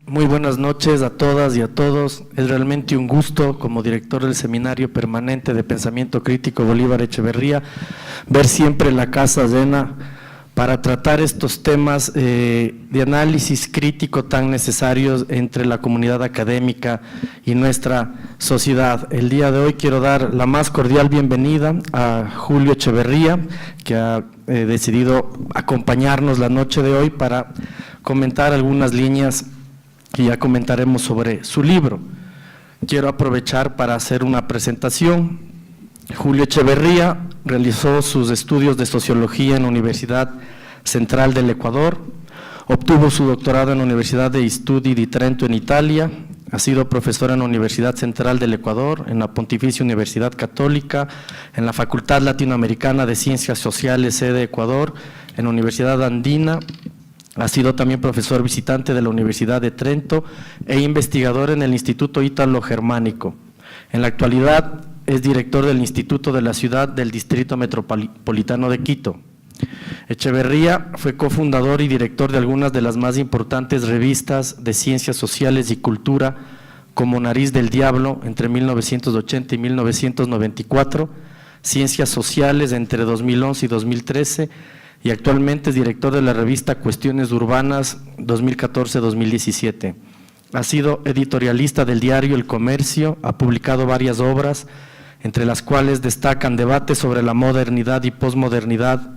Muy buenas noches a todas y a todos. Es realmente un gusto, como director del Seminario Permanente de Pensamiento Crítico Bolívar Echeverría, ver siempre la casa llena para tratar estos temas de análisis crítico tan necesarios entre la comunidad académica y nuestra sociedad. El día de hoy quiero dar la más cordial bienvenida a Julio Echeverría, que ha decidido acompañarnos la noche de hoy para comentar algunas líneas que ya comentaremos sobre su libro. Quiero aprovechar para hacer una presentación. Julio Echeverría realizó sus estudios de sociología en la Universidad Central del Ecuador, obtuvo su doctorado en la Universidad de Studi di Trento en Italia, ha sido profesor en la Universidad Central del Ecuador, en la Pontificia Universidad Católica, en la Facultad Latinoamericana de Ciencias Sociales, sede Ecuador, en la Universidad Andina. Ha sido también profesor visitante de la Universidad de Trento e investigador en el Instituto Ítalo-Germánico. En la actualidad es director del Instituto de la Ciudad del Distrito Metropolitano de Quito. Echeverría fue cofundador y director de algunas de las más importantes revistas de ciencias sociales y cultura, como Nariz del Diablo entre 1980 y 1994, Ciencias Sociales entre 2011 y 2013, y actualmente es director de la revista Cuestiones Urbanas 2014-2017. Ha sido editorialista del diario El Comercio, ha publicado varias obras, entre las cuales destacan Debates sobre la modernidad y posmodernidad,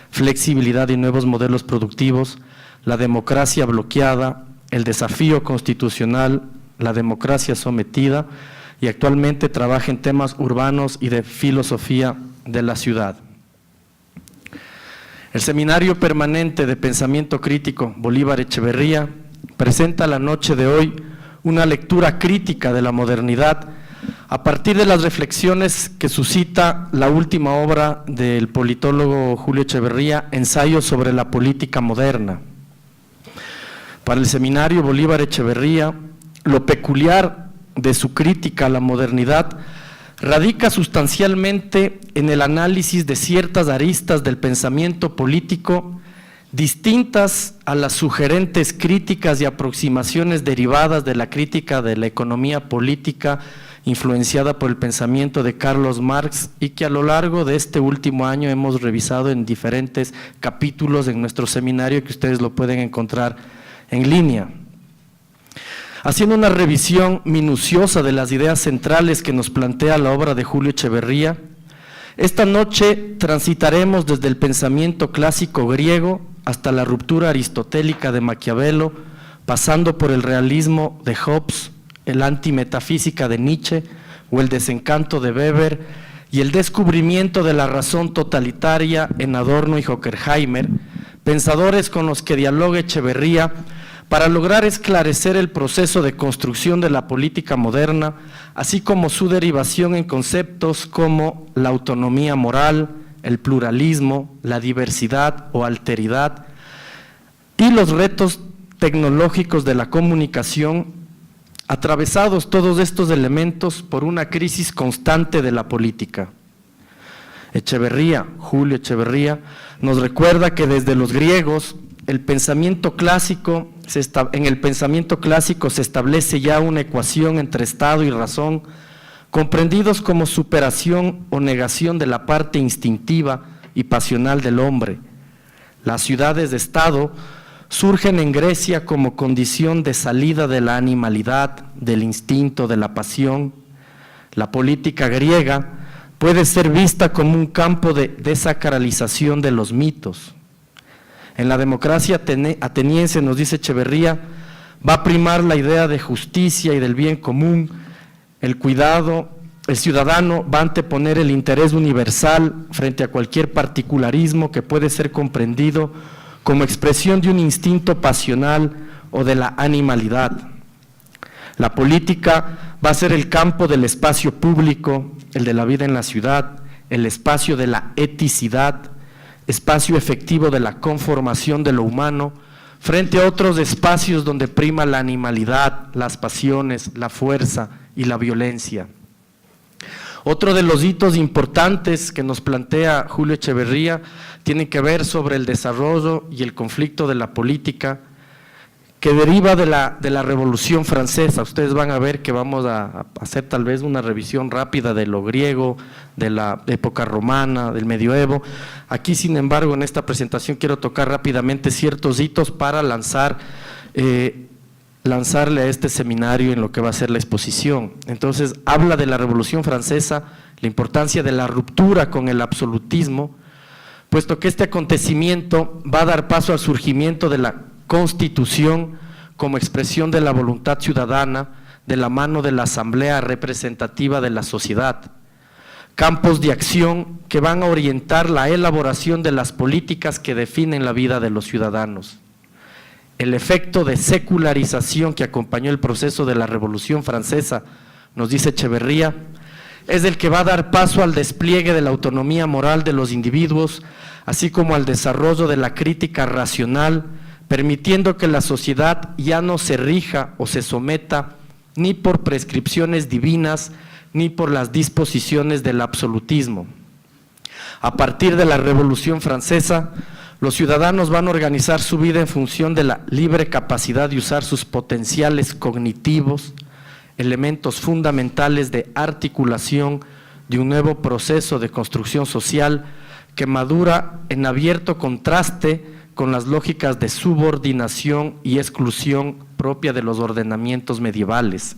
Flexibilidad y nuevos modelos productivos, La democracia bloqueada, El desafío constitucional, La democracia sometida, y actualmente trabaja en temas urbanos y de filosofía de la ciudad. El Seminario Permanente de Pensamiento Crítico Bolívar Echeverría presenta la noche de hoy una lectura crítica de la modernidad a partir de las reflexiones que suscita la última obra del politólogo Julio Echeverría, Ensayos sobre la política moderna. Para el Seminario Bolívar Echeverría, lo peculiar de su crítica a la modernidad radica sustancialmente en el análisis de ciertas aristas del pensamiento político distintas a las sugerentes críticas y aproximaciones derivadas de la crítica de la economía política influenciada por el pensamiento de Carlos Marx y que a lo largo de este último año hemos revisado en diferentes capítulos en nuestro seminario, que ustedes lo pueden encontrar en línea. Haciendo una revisión minuciosa de las ideas centrales que nos plantea la obra de Julio Echeverría, esta noche transitaremos desde el pensamiento clásico griego hasta la ruptura aristotélica de Maquiavelo, pasando por el realismo de Hobbes, el antimetafísica de Nietzsche o el desencanto de Weber y el descubrimiento de la razón totalitaria en Adorno y Horkheimer, pensadores con los que dialoga Echeverría para lograr esclarecer el proceso de construcción de la política moderna, así como su derivación en conceptos como la autonomía moral, el pluralismo, la diversidad o alteridad, y los retos tecnológicos de la comunicación, atravesados todos estos elementos por una crisis constante de la política. Julio Echeverría, nos recuerda que desde los griegos, en el pensamiento clásico se establece ya una ecuación entre Estado y razón, comprendidos como superación o negación de la parte instintiva y pasional del hombre. Las ciudades de Estado surgen en Grecia como condición de salida de la animalidad, del instinto, de la pasión. La política griega puede ser vista como un campo de desacralización de los mitos. En la democracia ateniense, nos dice Echeverría, va a primar la idea de justicia y del bien común, el ciudadano va a anteponer el interés universal frente a cualquier particularismo que puede ser comprendido como expresión de un instinto pasional o de la animalidad. La política va a ser el campo del espacio público, el de la vida en la ciudad, el espacio de la eticidad, espacio efectivo de la conformación de lo humano, frente a otros espacios donde prima la animalidad, las pasiones, la fuerza y la violencia. Otro de los hitos importantes que nos plantea Julio Echeverría tiene que ver sobre el desarrollo y el conflicto de la política, que deriva de la Revolución Francesa. Ustedes van a ver que vamos a hacer tal vez una revisión rápida de lo griego, de la época romana, del medioevo. Aquí, sin embargo, en esta presentación quiero tocar rápidamente ciertos hitos para lanzarle a este seminario en lo que va a ser la exposición. Entonces, habla de la Revolución Francesa, la importancia de la ruptura con el absolutismo, puesto que este acontecimiento va a dar paso al surgimiento de la Constitución como expresión de la voluntad ciudadana de la mano de la Asamblea Representativa de la Sociedad. Campos de acción que van a orientar la elaboración de las políticas que definen la vida de los ciudadanos. El efecto de secularización que acompañó el proceso de la Revolución Francesa, nos dice Echeverría, es el que va a dar paso al despliegue de la autonomía moral de los individuos, así como al desarrollo de la crítica racional, permitiendo que la sociedad ya no se rija o se someta ni por prescripciones divinas ni por las disposiciones del absolutismo. A partir de la Revolución Francesa, los ciudadanos van a organizar su vida en función de la libre capacidad de usar sus potenciales cognitivos, elementos fundamentales de articulación de un nuevo proceso de construcción social que madura en abierto contraste con las lógicas de subordinación y exclusión propia de los ordenamientos medievales.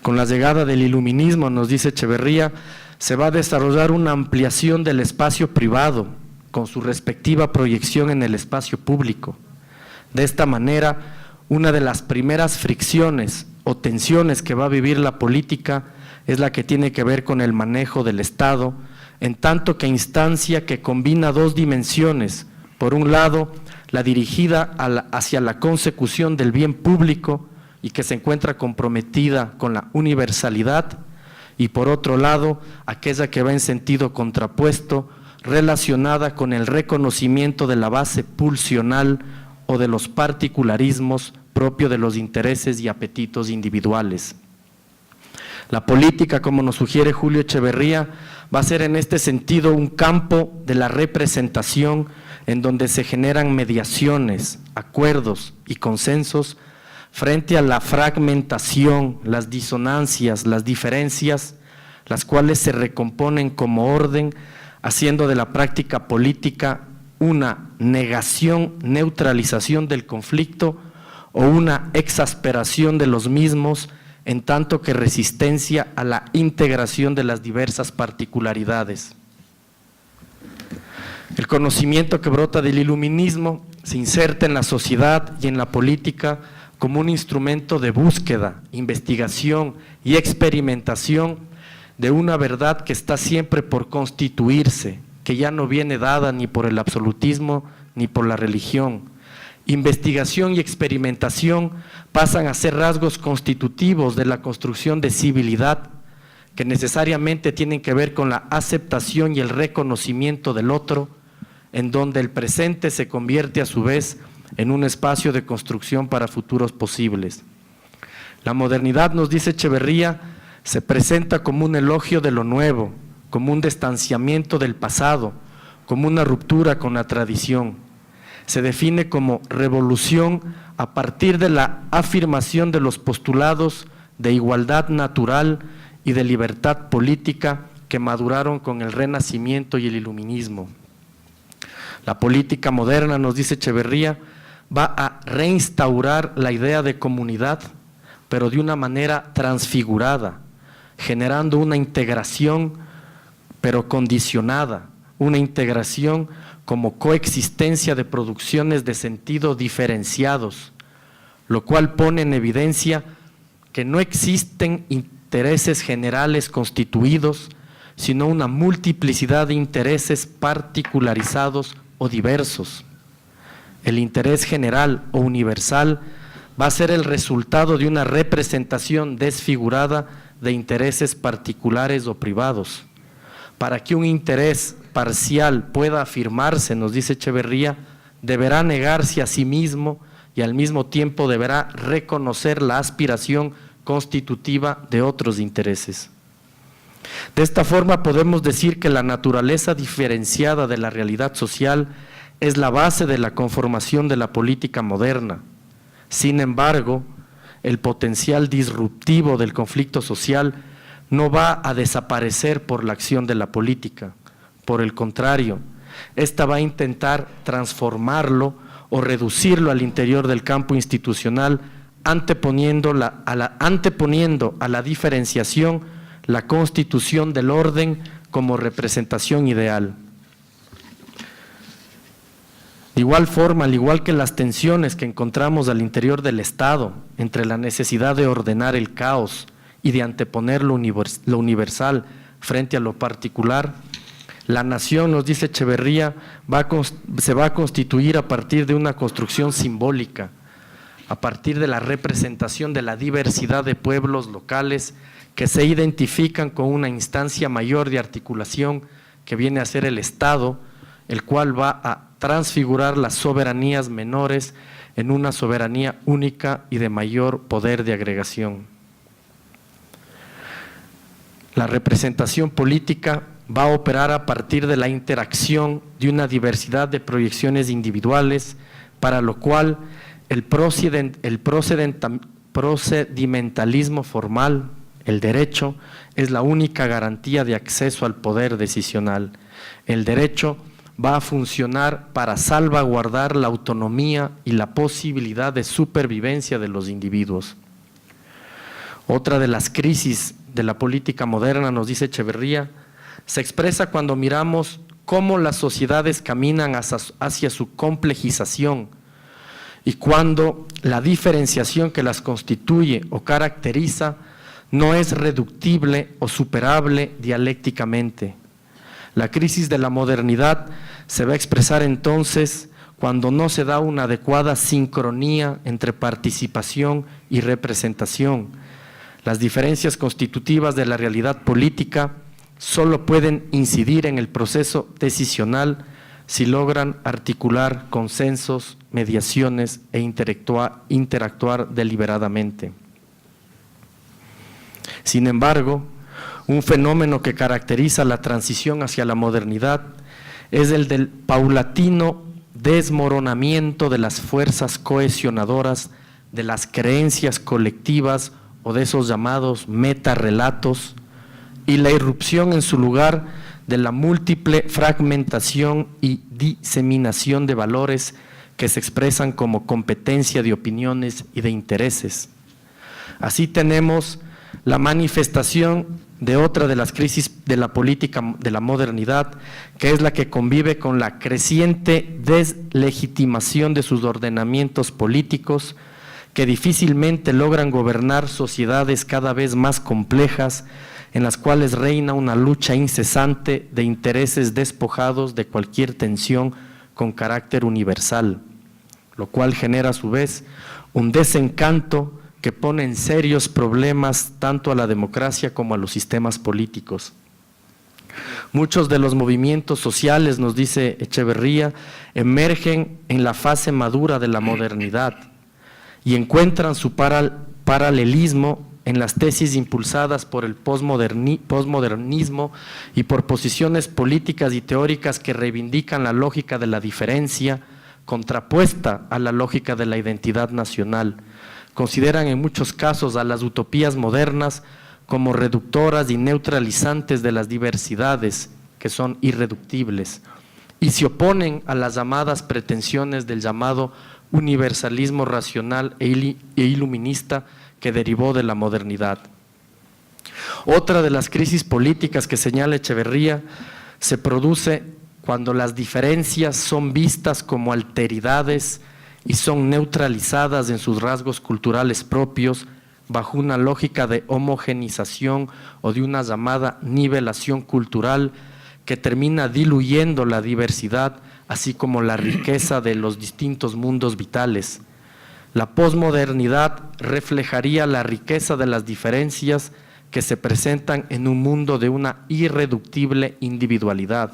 Con la llegada del iluminismo, nos dice Echeverría, se va a desarrollar una ampliación del espacio privado, con su respectiva proyección en el espacio público. De esta manera, una de las primeras fricciones o tensiones que va a vivir la política es la que tiene que ver con el manejo del Estado, en tanto que instancia que combina dos dimensiones. Por un lado, la dirigida hacia la consecución del bien público y que se encuentra comprometida con la universalidad, y por otro lado, aquella que va en sentido contrapuesto, relacionada con el reconocimiento de la base pulsional o de los particularismos propio de los intereses y apetitos individuales. La política, como nos sugiere Julio Echeverría, va a ser en este sentido un campo de la representación en donde se generan mediaciones, acuerdos y consensos frente a la fragmentación, las disonancias, las diferencias, las cuales se recomponen como orden, haciendo de la práctica política una negación, neutralización del conflicto o una exasperación de los mismos, en tanto que resistencia a la integración de las diversas particularidades. El conocimiento que brota del iluminismo se inserta en la sociedad y en la política como un instrumento de búsqueda, investigación y experimentación de una verdad que está siempre por constituirse, que ya no viene dada ni por el absolutismo ni por la religión. Investigación y experimentación pasan a ser rasgos constitutivos de la construcción de civilidad, que necesariamente tienen que ver con la aceptación y el reconocimiento del otro, en donde el presente se convierte a su vez en un espacio de construcción para futuros posibles. La modernidad, nos dice Echeverría, se presenta como un elogio de lo nuevo, como un distanciamiento del pasado, como una ruptura con la tradición. Se define como revolución a partir de la afirmación de los postulados de igualdad natural y de libertad política que maduraron con el Renacimiento y el Iluminismo. La política moderna, nos dice Echeverría, va a reinstaurar la idea de comunidad, pero de una manera transfigurada, generando una integración, pero condicionada, una integración como coexistencia de producciones de sentido diferenciados, lo cual pone en evidencia que no existen intereses generales constituidos, sino una multiplicidad de intereses particularizados o diversos. El interés general o universal va a ser el resultado de una representación desfigurada de intereses particulares o privados. Para que un interés parcial pueda afirmarse, nos dice Echeverría, deberá negarse a sí mismo y al mismo tiempo deberá reconocer la aspiración constitutiva de otros intereses. De esta forma podemos decir que la naturaleza diferenciada de la realidad social es la base de la conformación de la política moderna. Sin embargo, el potencial disruptivo del conflicto social no va a desaparecer por la acción de la política. Por el contrario, esta va a intentar transformarlo o reducirlo al interior del campo institucional, anteponiendo a la diferenciación la constitución del orden como representación ideal. De igual forma, al igual que las tensiones que encontramos al interior del Estado entre la necesidad de ordenar el caos y de anteponer lo universal frente a lo particular, la nación, nos dice Echeverría, se va a constituir a partir de una construcción simbólica, a partir de la representación de la diversidad de pueblos locales que se identifican con una instancia mayor de articulación que viene a ser el Estado, el cual va a transfigurar las soberanías menores en una soberanía única y de mayor poder de agregación. La representación política va a operar a partir de la interacción de una diversidad de proyecciones individuales, para lo cual el procedimentalismo formal, el derecho, es la única garantía de acceso al poder decisional. El derecho va a funcionar para salvaguardar la autonomía y la posibilidad de supervivencia de los individuos. Otra de las crisis de la política moderna, nos dice Echeverría, se expresa cuando miramos cómo las sociedades caminan hacia su complejización y cuando la diferenciación que las constituye o caracteriza no es reductible o superable dialécticamente. La crisis de la modernidad se va a expresar entonces cuando no se da una adecuada sincronía entre participación y representación. Las diferencias constitutivas de la realidad política solo pueden incidir en el proceso decisional si logran articular consensos, mediaciones e interactuar deliberadamente. Sin embargo, un fenómeno que caracteriza la transición hacia la modernidad es el del paulatino desmoronamiento de las fuerzas cohesionadoras, de las creencias colectivas o de esos llamados metarrelatos, y la irrupción en su lugar de la múltiple fragmentación y diseminación de valores que se expresan como competencia de opiniones y de intereses. Así tenemos la manifestación de otra de las crisis de la política de la modernidad, que es la que convive con la creciente deslegitimación de sus ordenamientos políticos, que difícilmente logran gobernar sociedades cada vez más complejas, en las cuales reina una lucha incesante de intereses despojados de cualquier tensión con carácter universal, lo cual genera a su vez un desencanto que pone en serios problemas tanto a la democracia como a los sistemas políticos. Muchos de los movimientos sociales, nos dice Echeverría, emergen en la fase madura de la modernidad y encuentran su paralelismo en las tesis impulsadas por el posmodernismo y por posiciones políticas y teóricas que reivindican la lógica de la diferencia contrapuesta a la lógica de la identidad nacional. Consideran en muchos casos a las utopías modernas como reductoras y neutralizantes de las diversidades, que son irreductibles, y se oponen a las llamadas pretensiones del llamado universalismo racional e iluminista que derivó de la modernidad. Otra de las crisis políticas que señala Echeverría se produce cuando las diferencias son vistas como alteridades y son neutralizadas en sus rasgos culturales propios bajo una lógica de homogenización o de una llamada nivelación cultural que termina diluyendo la diversidad, así como la riqueza de los distintos mundos vitales. La posmodernidad reflejaría la riqueza de las diferencias que se presentan en un mundo de una irreductible individualidad.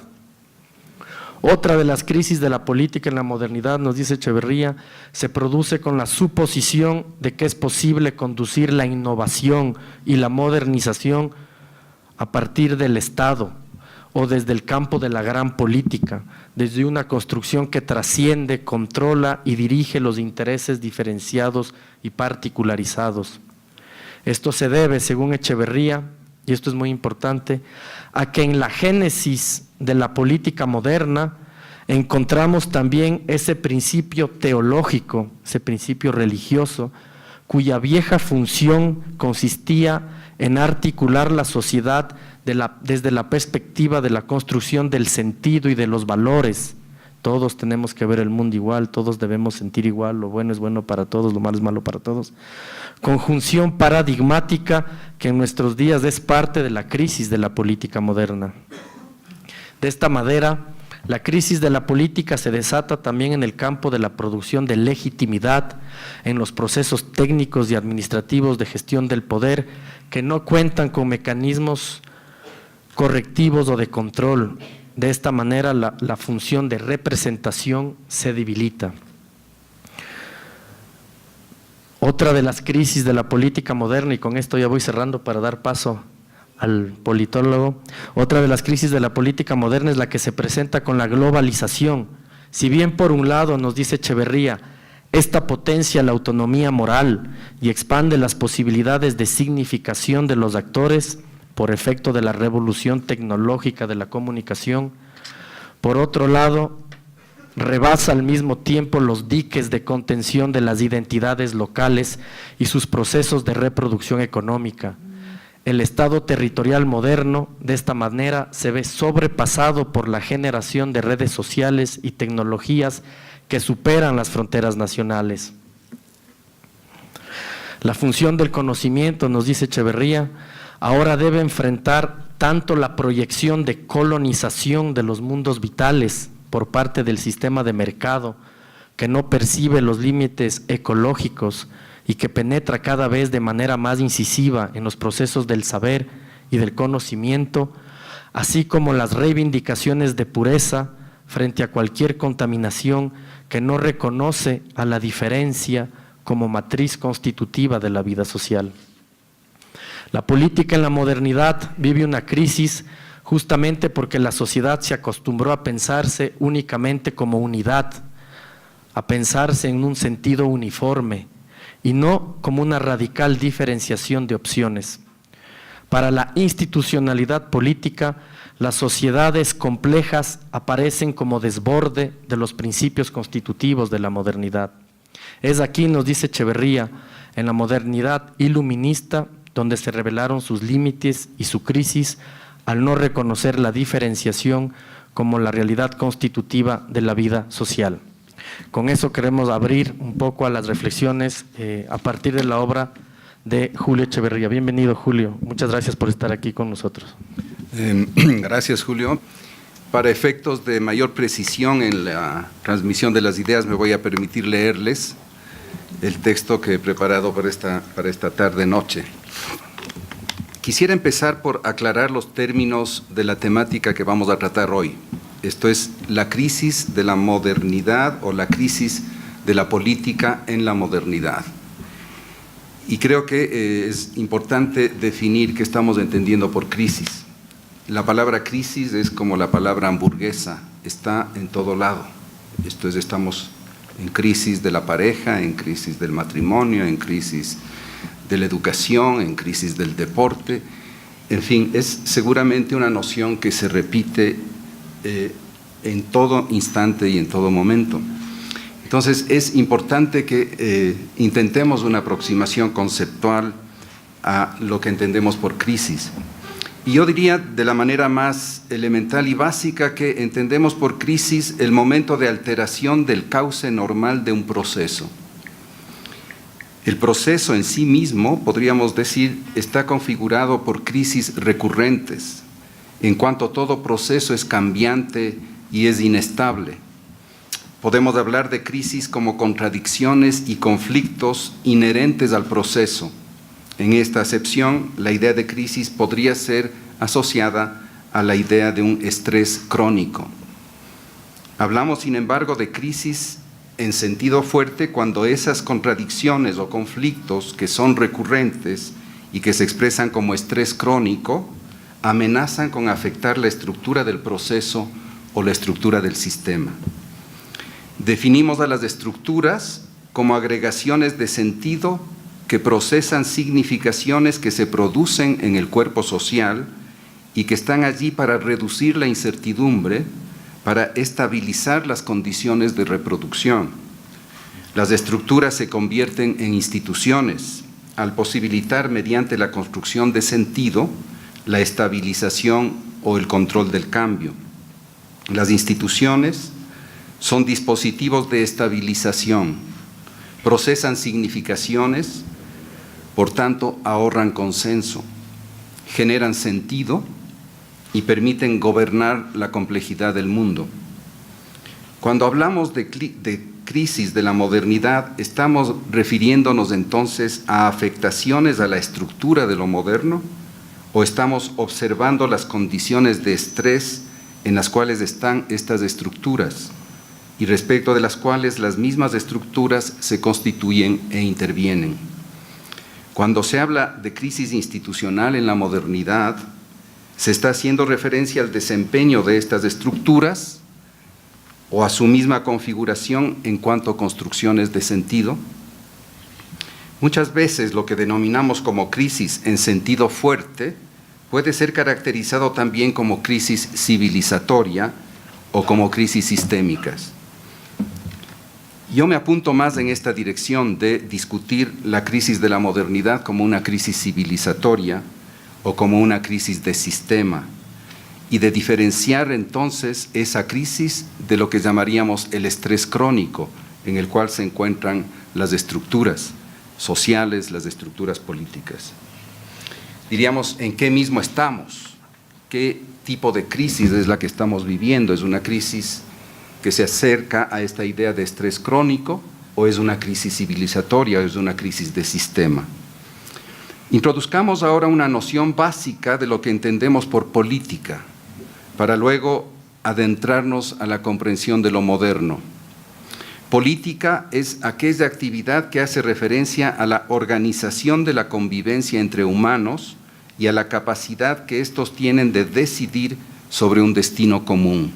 Otra de las crisis de la política en la modernidad, nos dice Echeverría, se produce con la suposición de que es posible conducir la innovación y la modernización a partir del Estado o desde el campo de la gran política, desde una construcción que trasciende, controla y dirige los intereses diferenciados y particularizados. Esto se debe, según Echeverría, y esto es muy importante, a que en la génesis de la política moderna encontramos también ese principio teológico, ese principio religioso, cuya vieja función consistía en articular la sociedad desde la perspectiva de la construcción del sentido y de los valores. Todos tenemos que ver el mundo igual, todos debemos sentir igual, lo bueno es bueno para todos, lo malo es malo para todos. Conjunción paradigmática que en nuestros días es parte de la crisis de la política moderna. De esta manera, la crisis de la política se desata también en el campo de la producción de legitimidad, en los procesos técnicos y administrativos de gestión del poder que no cuentan con mecanismos correctivos o de control. De esta manera, la función de representación se debilita. Otra de las crisis de la política moderna, y con esto ya voy cerrando para dar paso al politólogo, otra de las crisis de la política moderna es la que se presenta con la globalización. Si bien por un lado, nos dice Echeverría, esta potencia la autonomía moral y expande las posibilidades de significación de los actores por efecto de la revolución tecnológica de la comunicación, por otro lado, rebasa al mismo tiempo los diques de contención de las identidades locales y sus procesos de reproducción económica. El Estado territorial moderno, de esta manera, se ve sobrepasado por la generación de redes sociales y tecnologías que superan las fronteras nacionales. La función del conocimiento, nos dice Echeverría, ahora debe enfrentar tanto la proyección de colonización de los mundos vitales por parte del sistema de mercado, que no percibe los límites ecológicos y que penetra cada vez de manera más incisiva en los procesos del saber y del conocimiento, así como las reivindicaciones de pureza frente a cualquier contaminación que no reconoce a la diferencia como matriz constitutiva de la vida social. La política en la modernidad vive una crisis justamente porque la sociedad se acostumbró a pensarse únicamente como unidad, a pensarse en un sentido uniforme y no como una radical diferenciación de opciones. Para la institucionalidad política, las sociedades complejas aparecen como desborde de los principios constitutivos de la modernidad. Es aquí, nos dice Echeverría, en la modernidad iluminista, donde se revelaron sus límites y su crisis al no reconocer la diferenciación como la realidad constitutiva de la vida social. Con eso queremos abrir un poco a las reflexiones a partir de la obra de Julio Echeverría. Bienvenido, Julio. Muchas gracias por estar aquí con nosotros. Gracias, Julio. Para efectos de mayor precisión en la transmisión de las ideas, me voy a permitir leerles el texto que he preparado para esta tarde-noche. Quisiera empezar por aclarar los términos de la temática que vamos a tratar hoy. Esto es la crisis de la modernidad o la crisis de la política en la modernidad. Y creo que es importante definir qué estamos entendiendo por crisis. La palabra crisis es como la palabra hamburguesa, está en todo lado. Esto es, estamos en crisis de la pareja, en crisis del matrimonio, en crisis de la educación, en crisis del deporte. En fin, es seguramente una noción que se repite en todo instante y en todo momento. Entonces, es importante que intentemos una aproximación conceptual a lo que entendemos por crisis. Y yo diría de la manera más elemental y básica que entendemos por crisis el momento de alteración del cauce normal de un proceso. El proceso en sí mismo, podríamos decir, está configurado por crisis recurrentes, en cuanto todo proceso es cambiante y es inestable. Podemos hablar de crisis como contradicciones y conflictos inherentes al proceso. En esta acepción, la idea de crisis podría ser asociada a la idea de un estrés crónico. Hablamos, sin embargo, de crisis en sentido fuerte cuando esas contradicciones o conflictos que son recurrentes y que se expresan como estrés crónico amenazan con afectar la estructura del proceso o la estructura del sistema. Definimos a las estructuras como agregaciones de sentido que procesan significaciones que se producen en el cuerpo social y que están allí para reducir la incertidumbre, para estabilizar las condiciones de reproducción. Las estructuras se convierten en instituciones al posibilitar mediante la construcción de sentido la estabilización o el control del cambio. Las instituciones son dispositivos de estabilización, procesan significaciones, por tanto ahorran consenso, generan sentido y permiten gobernar la complejidad del mundo. Cuando hablamos de crisis de la modernidad, estamos refiriéndonos entonces a afectaciones a la estructura de lo moderno, o estamos observando las condiciones de estrés en las cuales están estas estructuras y respecto de las cuales las mismas estructuras se constituyen e intervienen. Cuando se habla de crisis institucional en la modernidad, se está haciendo referencia al desempeño de estas estructuras o a su misma configuración en cuanto a construcciones de sentido. Muchas veces lo que denominamos como crisis en sentido fuerte puede ser caracterizado también como crisis civilizatoria o como crisis sistémicas. Yo me apunto más en esta dirección de discutir la crisis de la modernidad como una crisis civilizatoria o como una crisis de sistema, y de diferenciar entonces esa crisis de lo que llamaríamos el estrés crónico, en el cual se encuentran las estructuras sociales, las estructuras políticas. Diríamos, ¿en qué mismo estamos? ¿Qué tipo de crisis es la que estamos viviendo? ¿Es una crisis que se acerca a esta idea de estrés crónico o es una crisis civilizatoria o es una crisis de sistema? Introduzcamos ahora una noción básica de lo que entendemos por política, para luego adentrarnos a la comprensión de lo moderno. Política es aquella actividad que hace referencia a la organización de la convivencia entre humanos y a la capacidad que estos tienen de decidir sobre un destino común.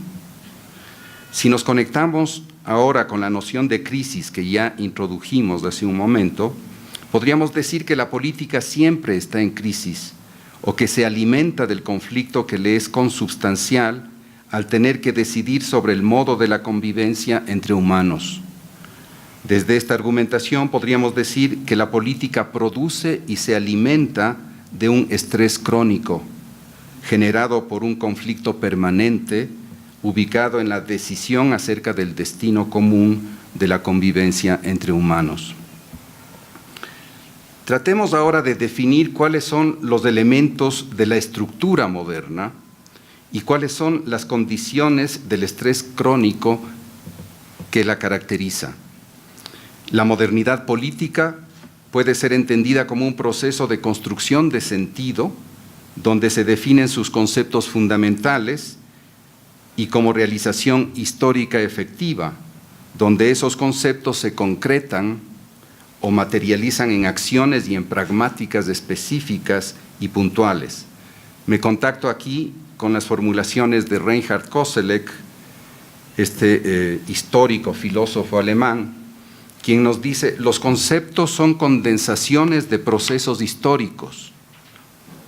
Si nos conectamos ahora con la noción de crisis que ya introdujimos hace un momento, podríamos decir que la política siempre está en crisis o que se alimenta del conflicto que le es consubstancial al tener que decidir sobre el modo de la convivencia entre humanos. Desde esta argumentación podríamos decir que la política produce y se alimenta de un estrés crónico, generado por un conflicto permanente, ubicado en la decisión acerca del destino común de la convivencia entre humanos. Tratemos ahora de definir cuáles son los elementos de la estructura moderna y cuáles son las condiciones del estrés crónico que la caracteriza. La modernidad política puede ser entendida como un proceso de construcción de sentido, donde se definen sus conceptos fundamentales, y como realización histórica efectiva, donde esos conceptos se concretan o materializan en acciones y en pragmáticas específicas y puntuales. Me contacto aquí con las formulaciones de Reinhard Koselleck, histórico, filósofo alemán, quien nos dice: los conceptos son condensaciones de procesos históricos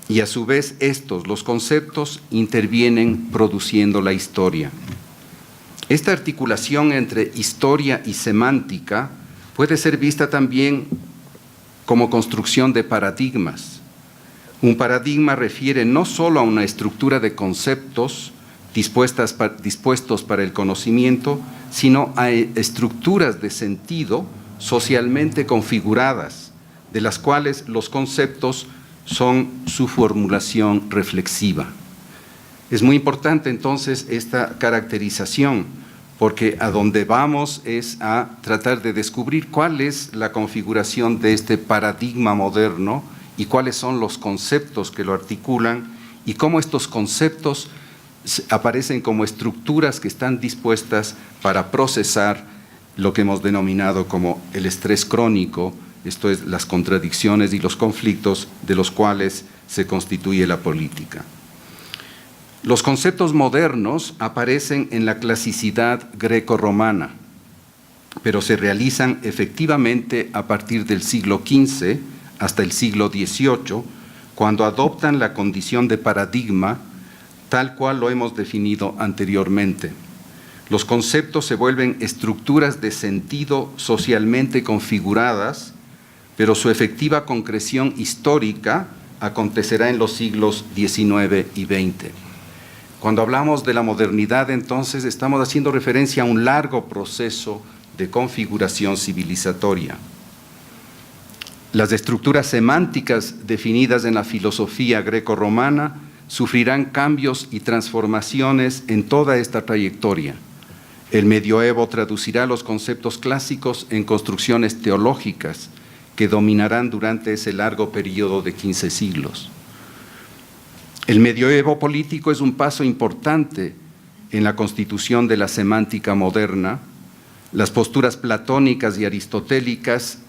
y a su vez estos, los conceptos, intervienen produciendo la historia. Esta articulación entre historia y semántica puede ser vista también como construcción de paradigmas. Un paradigma refiere no solo a una estructura de conceptos dispuestos para el conocimiento, sino a estructuras de sentido socialmente configuradas, de las cuales los conceptos son su formulación reflexiva. Es muy importante entonces esta caracterización, porque a donde vamos es a tratar de descubrir cuál es la configuración de este paradigma moderno y cuáles son los conceptos que lo articulan y cómo estos conceptos aparecen como estructuras que están dispuestas para procesar lo que hemos denominado como el estrés crónico, esto es, las contradicciones y los conflictos de los cuales se constituye la política. Los conceptos modernos aparecen en la clasicidad greco-romana, pero se realizan efectivamente a partir del siglo XV hasta el siglo XVIII, cuando adoptan la condición de paradigma tal cual lo hemos definido anteriormente. Los conceptos se vuelven estructuras de sentido socialmente configuradas, pero su efectiva concreción histórica acontecerá en los siglos XIX y XX. Cuando hablamos de la modernidad, entonces, estamos haciendo referencia a un largo proceso de configuración civilizatoria. Las estructuras semánticas definidas en la filosofía greco-romana sufrirán cambios y transformaciones en toda esta trayectoria. El medioevo traducirá los conceptos clásicos en construcciones teológicas que dominarán durante ese largo periodo de 15 siglos. El medioevo político es un paso importante en la constitución de la semántica moderna. Las posturas platónicas y aristotélicas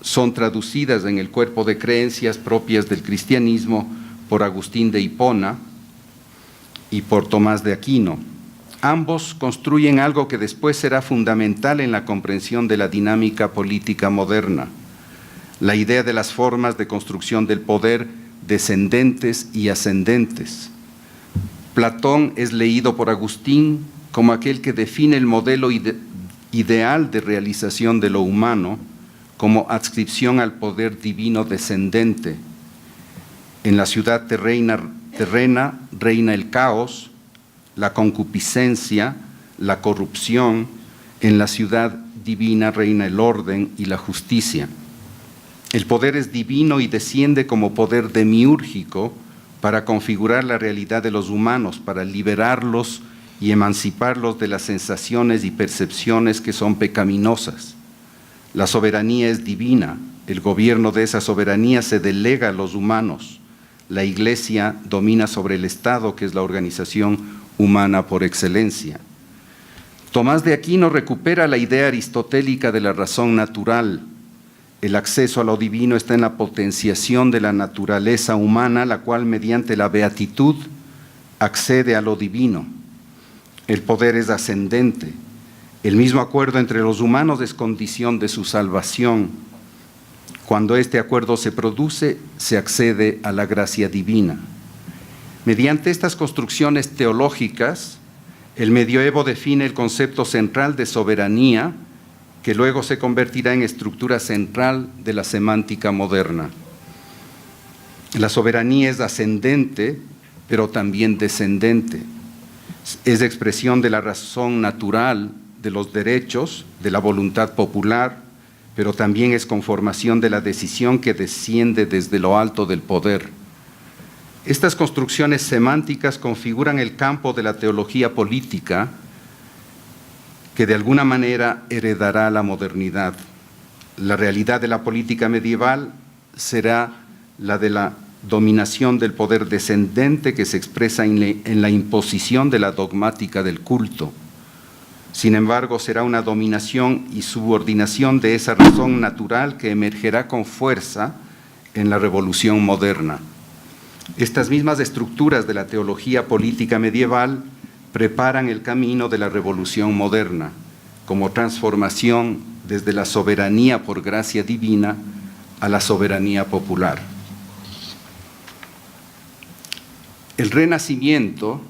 son traducidas en el cuerpo de creencias propias del cristianismo por Agustín de Hipona y por Tomás de Aquino. Ambos construyen algo que después será fundamental en la comprensión de la dinámica política moderna, la idea de las formas de construcción del poder descendentes y ascendentes. Platón es leído por Agustín como aquel que define el modelo ideal de realización de lo humano como adscripción al poder divino descendente. En la ciudad terrena reina el caos, la concupiscencia, la corrupción. En la ciudad divina reina el orden y la justicia. El poder es divino y desciende como poder demiúrgico para configurar la realidad de los humanos, para liberarlos y emanciparlos de las sensaciones y percepciones que son pecaminosas. La soberanía es divina, el gobierno de esa soberanía se delega a los humanos. La Iglesia domina sobre el Estado, que es la organización humana por excelencia. Tomás de Aquino recupera la idea aristotélica de la razón natural. El acceso a lo divino está en la potenciación de la naturaleza humana, la cual mediante la beatitud accede a lo divino. El poder es ascendente. El mismo acuerdo entre los humanos es condición de su salvación. Cuando este acuerdo se produce, se accede a la gracia divina. Mediante estas construcciones teológicas, el medioevo define el concepto central de soberanía, que luego se convertirá en estructura central de la semántica moderna. La soberanía es ascendente, pero también descendente. Es expresión de la razón natural, de los derechos, de la voluntad popular, pero también es conformación de la decisión que desciende desde lo alto del poder. Estas construcciones semánticas configuran el campo de la teología política, que de alguna manera heredará la modernidad. La realidad de la política medieval será la de la dominación del poder descendente que se expresa en la imposición de la dogmática del culto. Sin embargo, será una dominación y subordinación de esa razón natural que emergerá con fuerza en la revolución moderna. Estas mismas estructuras de la teología política medieval preparan el camino de la revolución moderna, como transformación desde la soberanía por gracia divina a la soberanía popular. El Renacimiento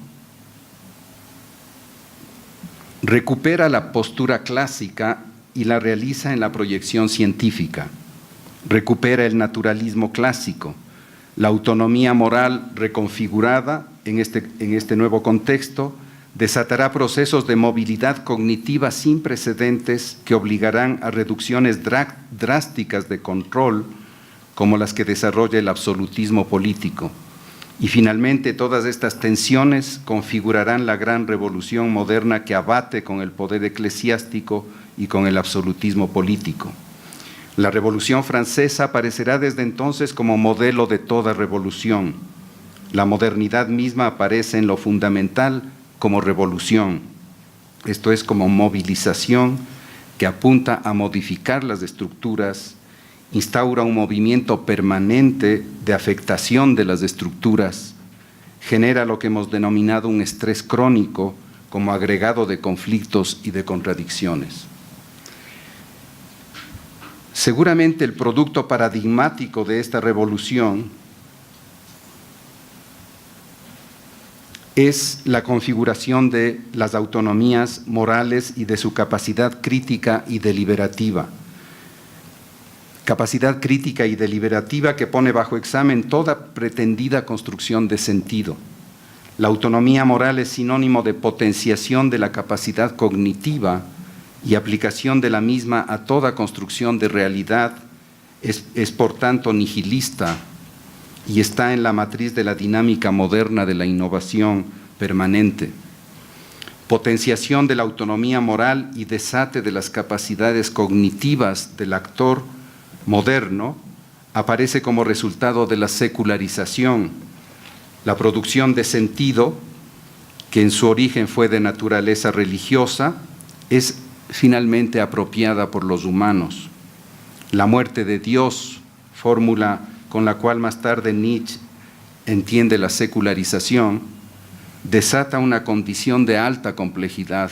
recupera la postura clásica y la realiza en la proyección científica. Recupera el naturalismo clásico, la autonomía moral reconfigurada en este nuevo contexto desatará procesos de movilidad cognitiva sin precedentes que obligarán a reducciones drásticas de control como las que desarrolla el absolutismo político. Y finalmente todas estas tensiones configurarán la gran revolución moderna que abate con el poder eclesiástico y con el absolutismo político. La Revolución Francesa aparecerá desde entonces como modelo de toda revolución. La modernidad misma aparece en lo fundamental como revolución, esto es como movilización que apunta a modificar las estructuras, instaura un movimiento permanente de afectación de las estructuras, genera lo que hemos denominado un estrés crónico como agregado de conflictos y de contradicciones. Seguramente el producto paradigmático de esta revolución es la configuración de las autonomías morales y de su capacidad crítica y deliberativa. Capacidad crítica y deliberativa que pone bajo examen toda pretendida construcción de sentido. La autonomía moral es sinónimo de potenciación de la capacidad cognitiva y aplicación de la misma a toda construcción de realidad, es por tanto nihilista y está en la matriz de la dinámica moderna de la innovación permanente. Potenciación de la autonomía moral y desate de las capacidades cognitivas del actor moderno aparece como resultado de la secularización, la producción de sentido, que en su origen fue de naturaleza religiosa, es finalmente apropiada por los humanos. La muerte de Dios, fórmula con la cual más tarde Nietzsche entiende la secularización, desata una condición de alta complejidad.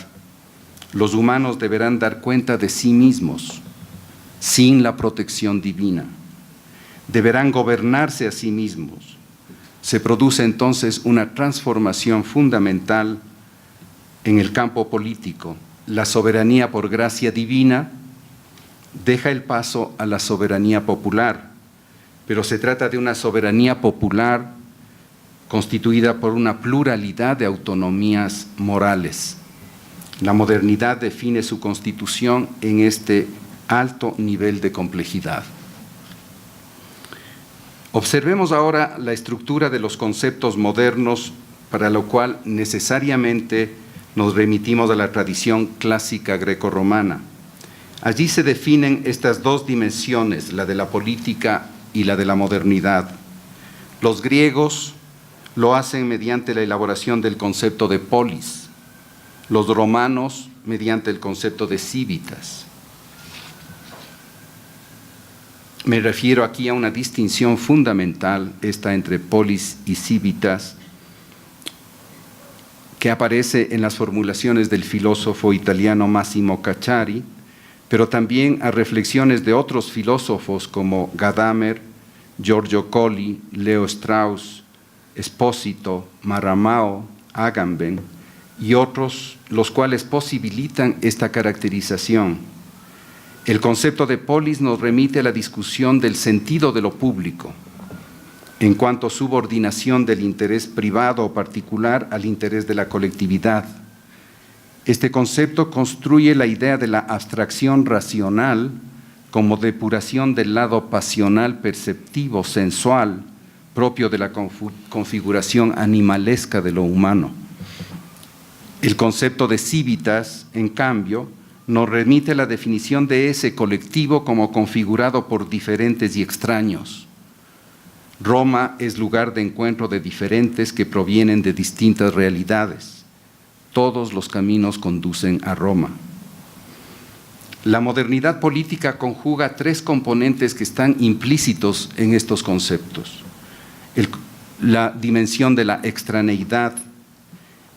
Los humanos deberán dar cuenta de sí mismos, sin la protección divina. Deberán gobernarse a sí mismos. Se produce entonces una transformación fundamental en el campo político. La soberanía por gracia divina deja el paso a la soberanía popular, pero se trata de una soberanía popular constituida por una pluralidad de autonomías morales. La modernidad define su constitución en este alto nivel de complejidad. Observemos ahora la estructura de los conceptos modernos, para lo cual necesariamente nos remitimos a la tradición clásica grecorromana. Allí se definen estas dos dimensiones, la de la política y la de la modernidad. Los griegos lo hacen mediante la elaboración del concepto de polis, los romanos mediante el concepto de civitas. Me refiero aquí a una distinción fundamental, esta entre polis y civitas, que aparece en las formulaciones del filósofo italiano Massimo Cacciari, pero también a reflexiones de otros filósofos como Gadamer, Giorgio Colli, Leo Strauss, Espósito, Maramao, Agamben y otros, los cuales posibilitan esta caracterización. El concepto de polis nos remite a la discusión del sentido de lo público, en cuanto a subordinación del interés privado o particular al interés de la colectividad. Este concepto construye la idea de la abstracción racional como depuración del lado pasional, perceptivo, sensual, propio de la configuración animalesca de lo humano. El concepto de civitas, en cambio, nos remite a la definición de ese colectivo como configurado por diferentes y extraños. Roma es lugar de encuentro de diferentes que provienen de distintas realidades. Todos los caminos conducen a Roma. La modernidad política conjuga tres componentes que están implícitos en estos conceptos. La dimensión de la extraneidad,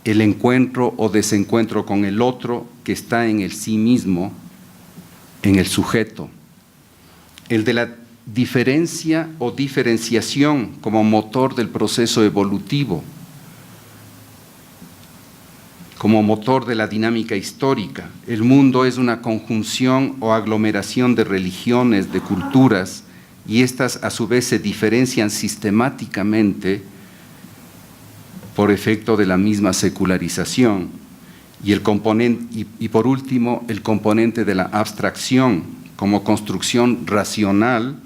el encuentro o desencuentro con el otro que está en el sí mismo, en el sujeto. El de la diferencia o diferenciación como motor del proceso evolutivo, como motor de la dinámica histórica. El mundo es una conjunción o aglomeración de religiones, de culturas, y estas a su vez se diferencian sistemáticamente por efecto de la misma secularización. Y por último, el componente de la abstracción como construcción racional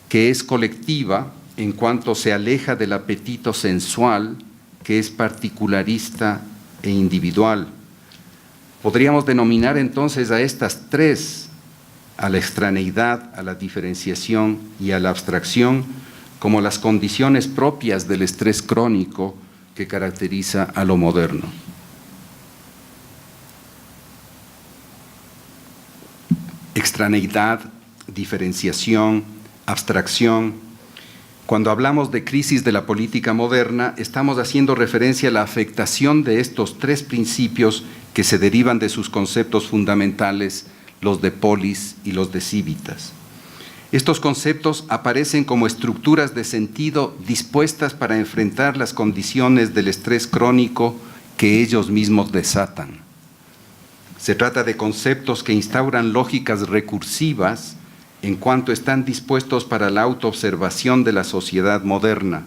que es colectiva en cuanto se aleja del apetito sensual que es particularista e individual. Podríamos denominar entonces a estas tres, a la extraneidad, a la diferenciación y a la abstracción, como las condiciones propias del estrés crónico que caracteriza a lo moderno. Extraneidad, diferenciación, abstracción. Cuando hablamos de crisis de la política moderna, estamos haciendo referencia a la afectación de estos tres principios que se derivan de sus conceptos fundamentales, los de polis y los de civitas. Estos conceptos aparecen como estructuras de sentido dispuestas para enfrentar las condiciones del estrés crónico que ellos mismos desatan. Se trata de conceptos que instauran lógicas recursivas en cuanto están dispuestos para la autoobservación de la sociedad moderna.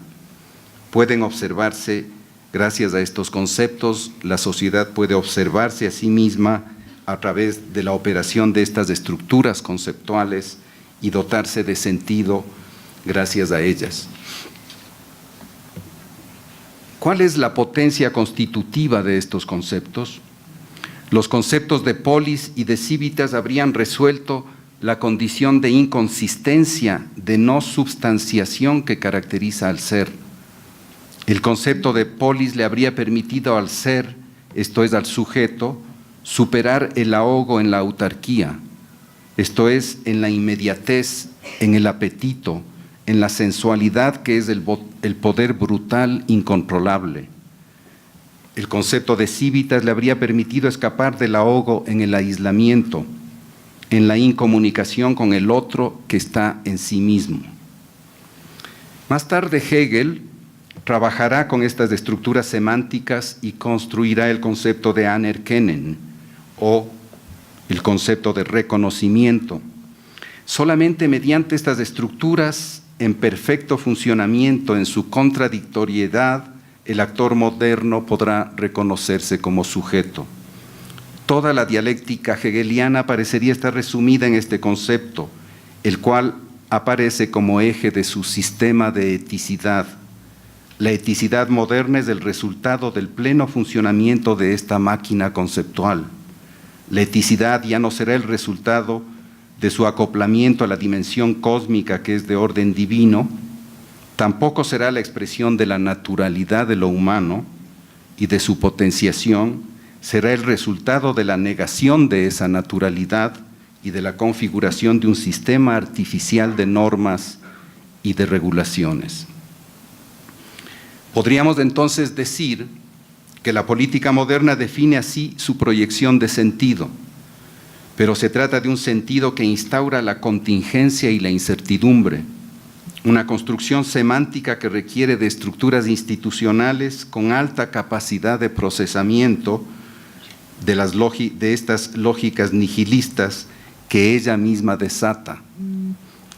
Pueden observarse, gracias a estos conceptos, la sociedad puede observarse a sí misma a través de la operación de estas estructuras conceptuales y dotarse de sentido gracias a ellas. ¿Cuál es la potencia constitutiva de estos conceptos? Los conceptos de polis y de civitas habrían resuelto la condición de inconsistencia, de no substanciación que caracteriza al ser. El concepto de polis le habría permitido al ser, esto es al sujeto, superar el ahogo en la autarquía, esto es en la inmediatez, en el apetito, en la sensualidad que es el poder brutal incontrolable. El concepto de civitas le habría permitido escapar del ahogo en el aislamiento, en la incomunicación con el otro que está en sí mismo. Más tarde Hegel trabajará con estas estructuras semánticas y construirá el concepto de Anerkennen o el concepto de reconocimiento. Solamente mediante estas estructuras en perfecto funcionamiento, en su contradictoriedad, el actor moderno podrá reconocerse como sujeto. Toda la dialéctica hegeliana parecería estar resumida en este concepto, el cual aparece como eje de su sistema de eticidad. La eticidad moderna es el resultado del pleno funcionamiento de esta máquina conceptual. La eticidad ya no será el resultado de su acoplamiento a la dimensión cósmica que es de orden divino, tampoco será la expresión de la naturalidad de lo humano y de su potenciación, será el resultado de la negación de esa naturalidad y de la configuración de un sistema artificial de normas y de regulaciones. Podríamos entonces decir que la política moderna define así su proyección de sentido, pero se trata de un sentido que instaura la contingencia y la incertidumbre, una construcción semántica que requiere de estructuras institucionales con alta capacidad de procesamiento de estas lógicas nihilistas que ella misma desata.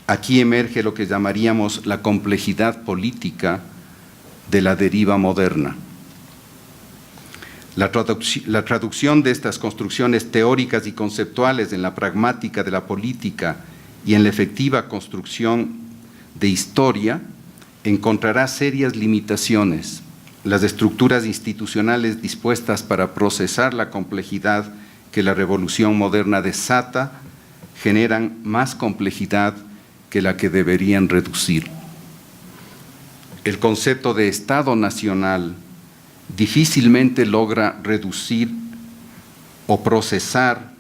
Aquí emerge lo que llamaríamos la complejidad política de la deriva moderna. La traducción de estas construcciones teóricas y conceptuales en la pragmática de la política y en la efectiva construcción de historia encontrará serias limitaciones. Las estructuras institucionales dispuestas para procesar la complejidad que la revolución moderna desata generan más complejidad que la que deberían reducir. El concepto de Estado nacional difícilmente logra reducir o procesar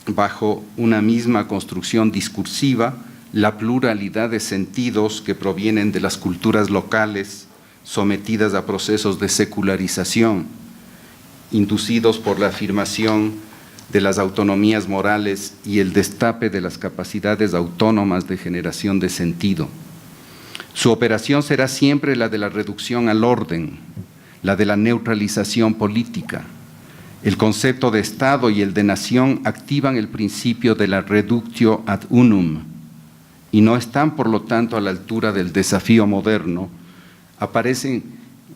bajo una misma construcción discursiva la pluralidad de sentidos que provienen de las culturas locales sometidas a procesos de secularización, inducidos por la afirmación de las autonomías morales y el destape de las capacidades autónomas de generación de sentido. Su operación será siempre la de la reducción al orden, la de la neutralización política. El concepto de Estado y el de nación activan el principio de la reductio ad unum y no están, por lo tanto, a la altura del desafío moderno. Aparecen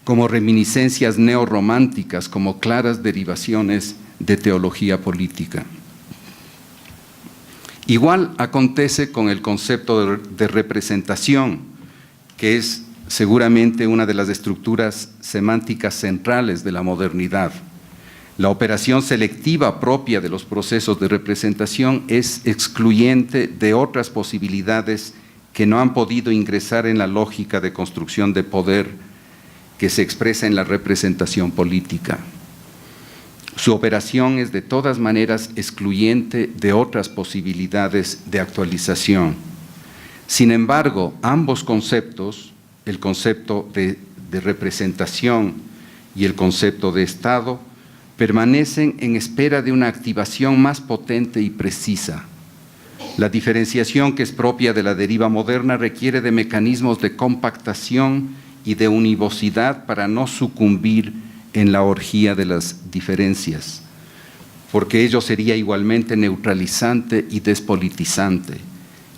como reminiscencias neorrománticas, como claras derivaciones de teología política. Igual acontece con el concepto de representación, que es seguramente una de las estructuras semánticas centrales de la modernidad. La operación selectiva propia de los procesos de representación es excluyente de otras posibilidades que no han podido ingresar en la lógica de construcción de poder que se expresa en la representación política. Su operación es de todas maneras excluyente de otras posibilidades de actualización. Sin embargo, ambos conceptos, el concepto de representación y el concepto de Estado, permanecen en espera de una activación más potente y precisa. La diferenciación que es propia de la deriva moderna requiere de mecanismos de compactación y de univocidad para no sucumbir en la orgía de las diferencias, porque ello sería igualmente neutralizante y despolitizante.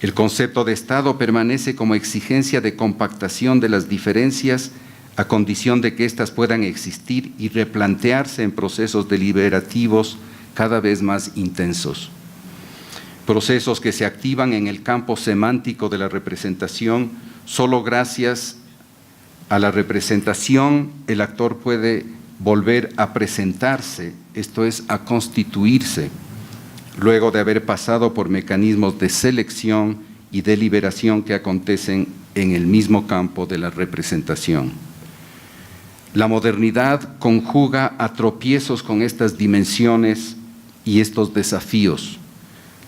El concepto de Estado permanece como exigencia de compactación de las diferencias a condición de que éstas puedan existir y replantearse en procesos deliberativos cada vez más intensos. Procesos que se activan en el campo semántico de la representación. Solo gracias a la representación el actor puede volver a presentarse, esto es, a constituirse, luego de haber pasado por mecanismos de selección y deliberación que acontecen en el mismo campo de la representación. La modernidad conjuga a tropiezos con estas dimensiones y estos desafíos.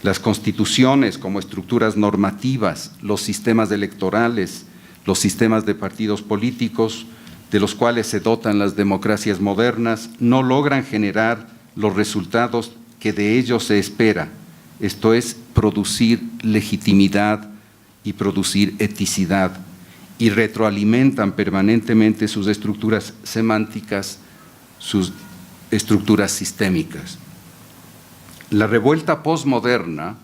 Las constituciones como estructuras normativas, los sistemas electorales, los sistemas de partidos políticos, de los cuales se dotan las democracias modernas, no logran generar los resultados que de ellos se espera, esto es, producir legitimidad y producir eticidad, y retroalimentan permanentemente sus estructuras semánticas, sus estructuras sistémicas. La revuelta posmoderna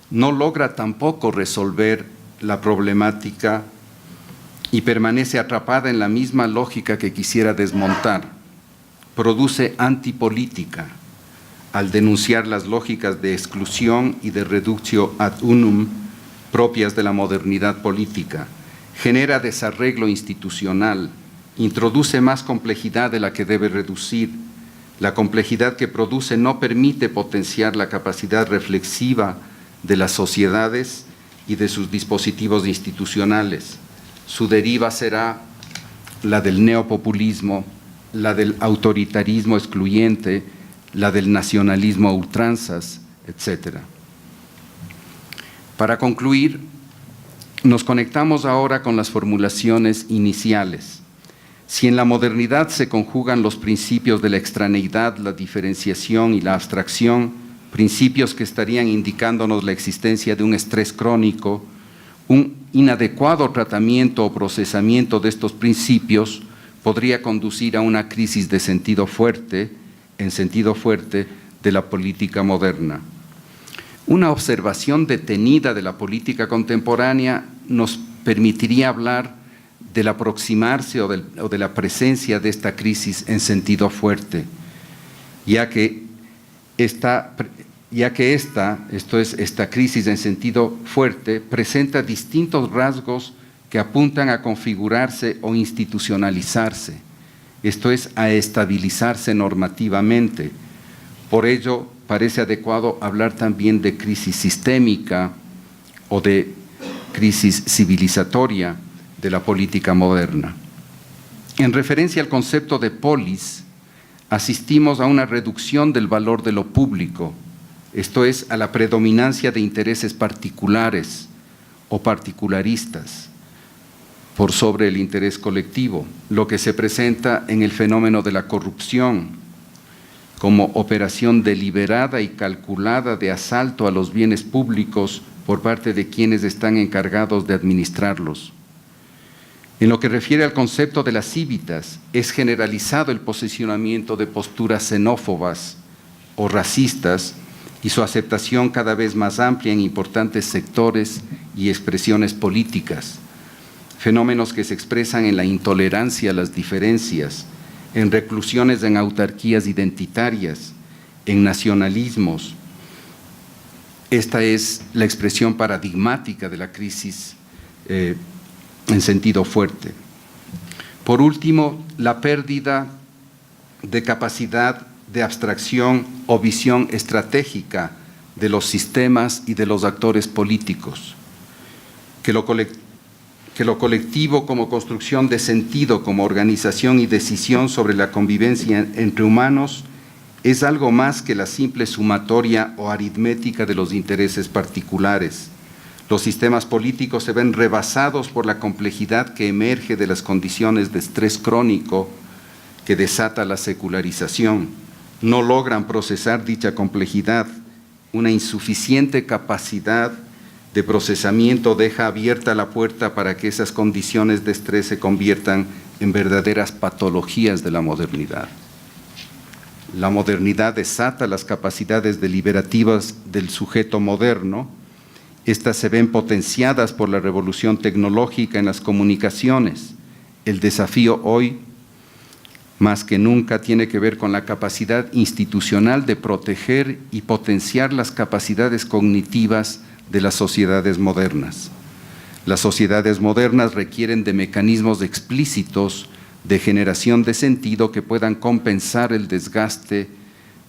no logra tampoco resolver la problemática y permanece atrapada en la misma lógica que quisiera desmontar. Produce antipolítica al denunciar las lógicas de exclusión y de reductio ad unum propias de la modernidad política. Genera desarreglo institucional, introduce más complejidad de la que debe reducir. La complejidad que produce no permite potenciar la capacidad reflexiva de las sociedades y de sus dispositivos institucionales. Su deriva será la del neopopulismo, la del autoritarismo excluyente, la del nacionalismo a ultranzas, etc. Para concluir, nos conectamos ahora con las formulaciones iniciales. Si en la modernidad se conjugan los principios de la extraneidad, la diferenciación y la abstracción, principios que estarían indicándonos la existencia de un estrés crónico, un inadecuado tratamiento o procesamiento de estos principios podría conducir a una crisis de sentido fuerte, de la política moderna. Una observación detenida de la política contemporánea nos permitiría hablar del aproximarse o de la presencia de esta crisis en sentido fuerte, ya que esta crisis en sentido fuerte presenta distintos rasgos que apuntan a configurarse o institucionalizarse, esto es, a estabilizarse normativamente. Por ello, parece adecuado hablar también de crisis sistémica o de crisis civilizatoria de la política moderna. En referencia al concepto de polis, asistimos a una reducción del valor de lo público, esto es, a la predominancia de intereses particulares o particularistas por sobre el interés colectivo, lo que se presenta en el fenómeno de la corrupción como operación deliberada y calculada de asalto a los bienes públicos por parte de quienes están encargados de administrarlos. En lo que refiere al concepto de las cívitas, es generalizado el posicionamiento de posturas xenófobas o racistas y su aceptación cada vez más amplia en importantes sectores y expresiones políticas, fenómenos que se expresan en la intolerancia a las diferencias, en reclusiones en autarquías identitarias, en nacionalismos. Esta es la expresión paradigmática de la crisis en sentido fuerte. Por último, la pérdida de capacidad de abstracción o visión estratégica de los sistemas y de los actores políticos, que lo colectivo como construcción de sentido, como organización y decisión sobre la convivencia entre humanos, es algo más que la simple sumatoria o aritmética de los intereses particulares. Los sistemas políticos se ven rebasados por la complejidad que emerge de las condiciones de estrés crónico que desata la secularización. No logran procesar dicha complejidad. Una insuficiente capacidad de procesamiento deja abierta la puerta para que esas condiciones de estrés se conviertan en verdaderas patologías de la modernidad. La modernidad desata las capacidades deliberativas del sujeto moderno. Estas se ven potenciadas por la revolución tecnológica en las comunicaciones. El desafío hoy, más que nunca, tiene que ver con la capacidad institucional de proteger y potenciar las capacidades cognitivas de las sociedades modernas. Las sociedades modernas requieren de mecanismos explícitos de generación de sentido que puedan compensar el desgaste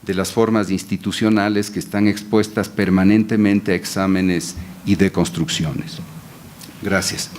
de las formas institucionales que están expuestas permanentemente a exámenes y deconstrucciones. Gracias.